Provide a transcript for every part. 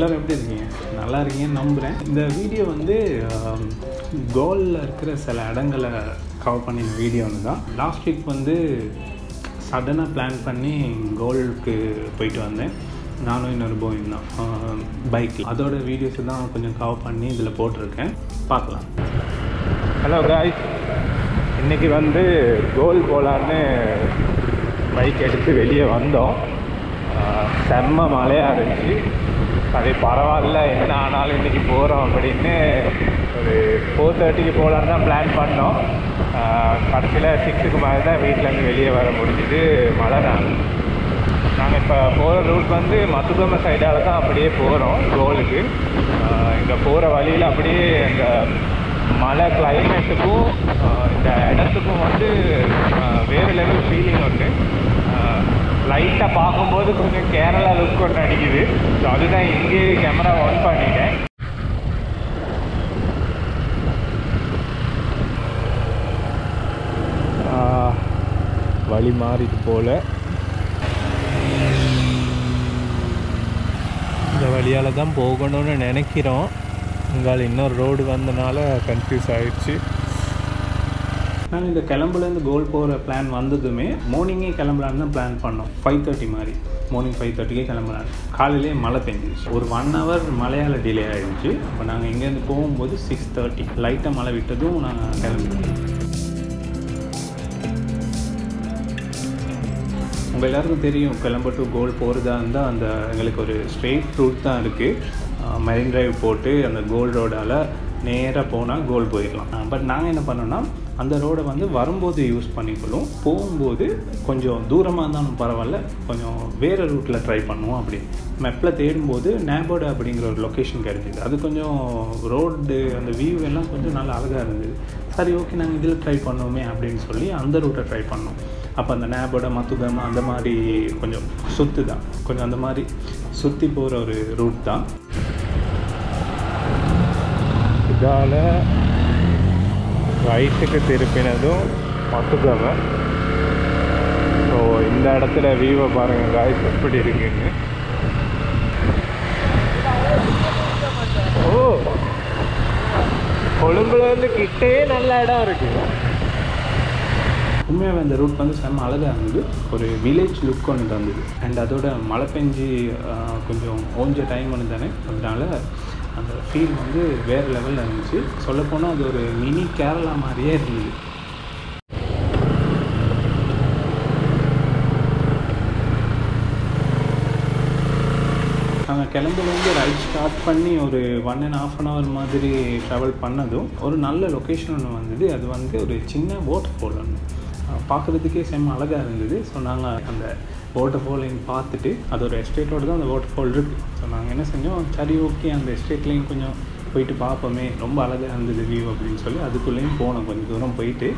எல்லோரும் எப்படி இருக்கீங்க? நல்லா இருக்கீங்கன்னு நம்புகிறேன். இந்த வீடியோ வந்து கோலில் இருக்கிற சில இடங்களை கவர் பண்ணின வீடியோ ஒன்று தான். லாஸ்ட் வீக் வந்து சடனாக பிளான் பண்ணி கோலுக்கு போயிட்டு வந்தேன். நானும் இன்னொரு போயும் தான் பைக்கில். அதோட வீடியோஸு தான் கொஞ்சம் கவர் பண்ணி இதில் போட்டிருக்கேன், பார்க்கலாம். ஹலோ காய்ஸ், இன்றைக்கி வந்து கோல் போகலான்னு பைக் எடுத்து வெளியே வந்தோம். செம்ம மழையாக இருந்துச்சு. அது பரவாயில்ல, என்ன ஆனாலும் இன்றைக்கி போகிறோம் அப்படின்னு ஒரு 4:30க்கு போகலான்னு தான் பிளான் பண்ணோம். கடைசியில் 6க்கு மேலே தான் வீட்டிலேருந்து வெளியே வர முடிஞ்சுது. மழை தான். நாங்கள் இப்போ போகிற ரூட் வந்து மத்துகம சைடால் தான் அப்படியே போகிறோம் கோலுக்கு. இங்கே போகிற வழியில் அப்படியே இந்த மழை கிளைமேட்டுக்கும் இந்த இடத்துக்கும் வந்து வேறு லெவல் ஃபீலிங் உண்டு. லைட்டாக பார்க்கும்போது கொஞ்சம் கேரளா லுக் ஒன்று அடிக்குது. ஸோ அதுதான் இங்கே கேமரா ஆன் பண்ணிட்டேன். வழி மாறிட்டு போல இந்த வழியால் தான் போகணும்னு நினைக்கிறோம். உங்களால் இன்னொரு ரோடு வந்தனால கன்ஃபியூஸ் ஆகிடுச்சு. நாங்கள் இந்த கிளம்புலேருந்து கோல் போகிற பிளான் வந்ததுமே மார்னிங்கே கிளம்பலான்னு தான் பிளான் பண்ணோம். 5:30 மாதிரி மார்னிங் 5:30க்கே கிளம்பலான்னு. காலையிலே மழை பெஞ்சிச்சு. ஒரு 1 hour மழையால் டிலே ஆகிடுச்சு. இப்போ நாங்கள் இங்கேருந்து போகும்போது 6:30 லைட்டாக மழை விட்டதும் நாங்கள் கிளம்பிட்டோம். உங்கள் எல்லாருக்கும் தெரியும், கிளம்ப டு கோல் போகிறதா இருந்தால் அந்த எங்களுக்கு ஒரு ஸ்ட்ரெயிட் ரூட் தான் இருக்குது. மெரின் டிரைவ் போட்டு அந்த கோல் ரோடால் நேராக போனால் கோல் போயிடலாம். பட் நாங்கள் என்ன பண்ணோன்னா, அந்த ரோடை வந்து வரும்போது யூஸ் பண்ணிக்கொள்ளும், போகும்போது கொஞ்சம் தூரமாக இருந்தாலும் பரவாயில்ல, கொஞ்சம் வேறு ரூட்டில் ட்ரை பண்ணுவோம். அப்படி மெப்பில் தேடும்போது நேபோடா அப்படிங்கிற ஒரு லொக்கேஷன் கிடைச்சிது. அது கொஞ்சம் ரோடு அந்த வியூ எல்லாம் கொஞ்சம் நல்லா அழகாக இருந்தது. சரி, ஓகே, நாங்கள் இதில் ட்ரை பண்ணுவோமே அப்படின்னு சொல்லி அந்த ரூட்டை ட்ரை பண்ணோம். அப்போ அந்த நேபோடா மத்துகம அந்த மாதிரி கொஞ்சம் சுற்று தான், கொஞ்சம் அந்த மாதிரி சுற்றி போகிற ஒரு ரூட் தான். இதால் ரைட்டுக்கு திருப்பினதும் மத்துகம. ஸோ இந்த இடத்துல வியூவை பாருங்கள் காய்ஸ் எப்படி இருக்குன்னு. ஓ, கொழும்புலேருந்து கிட்டே நல்ல இடம் இருக்குது. உண்மையாகவே அந்த ரூட் வந்து செம்ம அழகாக இருந்தது. ஒரு வில்லேஜ் லுக் ஒன்று தந்தது. அண்ட் அதோட மழை பெஞ்சு கொஞ்சம் ஓஞ்ச டைம் ஒன்று தானே, அதனால அந்த ஃபீல் வந்து வேறு லெவலில் இருந்துச்சு. சொல்லப்போனால் அது ஒரு மினி கேரளா மாதிரியே இருந்தது. நாங்கள் கிளம்புலேருந்து ரைட் ஸ்டார்ட் பண்ணி ஒரு 1.5 hour மாதிரி ட்ராவல் பண்ணதும் ஒரு நல்ல லொக்கேஷன் ஒன்று வந்தது. அது வந்து ஒரு சின்ன வாட்டர்ஃபால் ஒன்று, பார்க்குறதுக்கே செம்ம அழகாக இருந்தது. ஸோ நாங்கள் அந்த வாட்டர்ஃபாலையும் பார்த்துட்டு, அது ஒரு எஸ்டேட்டோடு தான் அந்த வாட்டர்ஃபால் இருக்குது. ஸோ நாங்கள் என்ன செஞ்சோம், சரி ஓகே அந்த எஸ்டேட்லேயும் கொஞ்சம் போயிட்டு பார்ப்போமே, ரொம்ப அழகாக இருந்தது வியூ அப்படின்னு சொல்லி அதுக்குள்ளேயும் போனோம். கொஞ்சம் தூரம் போயிட்டு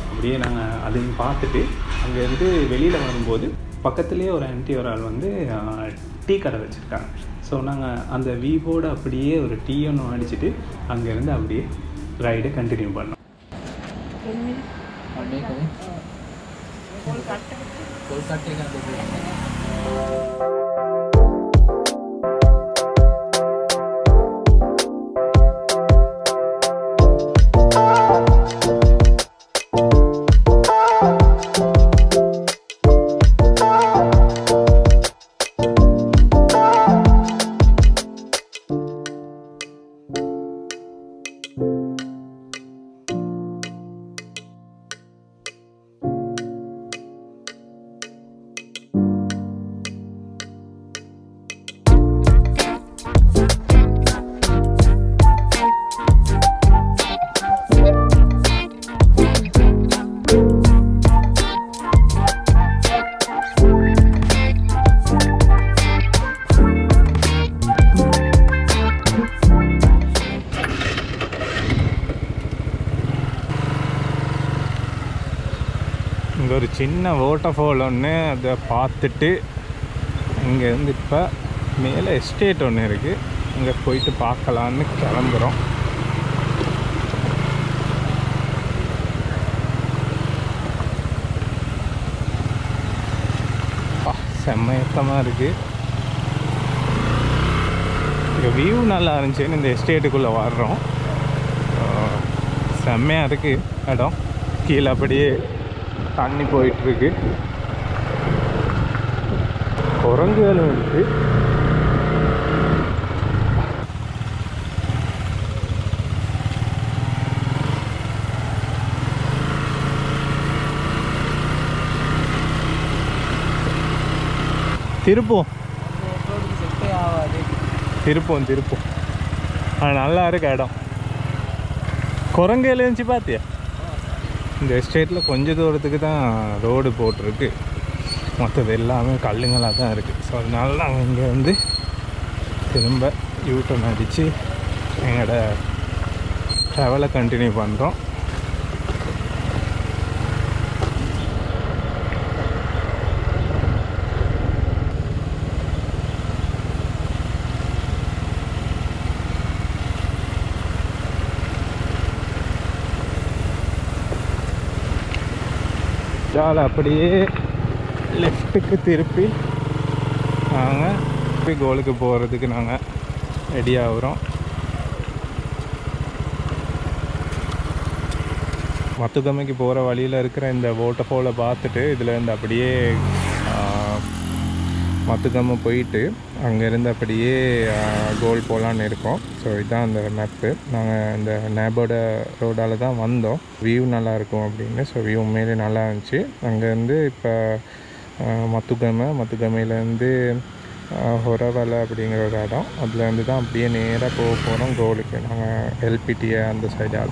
அப்படியே நாங்கள் அதையும் பார்த்துட்டு அங்கேருந்து வெளியில் வரும்போது பக்கத்துலேயே ஒரு ஆன்ட்டி ஒரு ஆள் வந்து டீ கடை வச்சுருக்காங்க. ஸோ நாங்கள் அந்த வியூவோடு அப்படியே ஒரு டீ ஒன்று அடிச்சுட்டு அங்கேருந்து அப்படியே ரைடை கண்டினியூ பண்ணோம். இங்கே ஒரு சின்ன வாட்டர்ஃபால் ஒன்று, அதை பார்த்துட்டு இங்கேருந்து இப்போ மேலே எஸ்டேட் ஒன்று இருக்குது, அங்கே போயிட்டு பார்க்கலான்னு கிளம்புறோம். செம்மயத்தமாக இருக்குது. இங்கே வியூ நல்லா இருந்துச்சுன்னு இந்த எஸ்டேட்டுக்குள்ளே வர்றோம். செம்மையாக இருக்குது இடம். கீழே அப்படியே தண்ணி போயிட்டுருக்கு. குரங்குகளும் இருக்குது. திருப்போம் திருப்போம் திருப்போம். நல்லா இருக்கு இடம். குரங்கு எழுந்துச்சு பார்த்தியா? இந்த எஸ்டேட்டில் கொஞ்சம் தூரத்துக்கு தான் ரோடு போட்டிருக்கு. மற்றது எல்லாமே கல்லுங்களாக தான் இருக்குது. ஸோ அதனால நாங்கள் இங்கே வந்து திரும்ப யூட்டர்ன் அடித்து எங்களோட ட்ராவலை கண்டினியூ பண்ணுறோம். அப்படியே லெஃப்ட்டுக்கு திருப்பி நாங்கள் கோலுக்கு போகிறதுக்கு நாங்கள் ரெடி ஆகிறோம். மத்துக்கமைக்கு போகிற வழியில் இருக்கிற இந்த வாட்டர் ஃபாலை பார்த்துட்டு இதுலேருந்து அப்படியே மத்துக்கம்மை போயிட்டு அங்கேருந்து அப்படியே கோல் போகலான்னு இருக்கோம். ஸோ இதுதான் அந்த மேப்பு. நாங்கள் இந்த நேபோடா ரோடால் தான் வந்தோம். வியூ நல்லாயிருக்கும் அப்படின்னு. ஸோ வியூ உண்மையிலே நல்லா இருந்துச்சு. அங்கேருந்து இப்போ மத்துக்கமையிலேருந்து ஹொரவலை அப்படிங்கிற ஒரு இடம், அதுலேருந்து தான் அப்படியே நேராக போக போகிறோம் கோலுக்கு. நாங்கள் எல்பிடிஏ அந்த சைடாக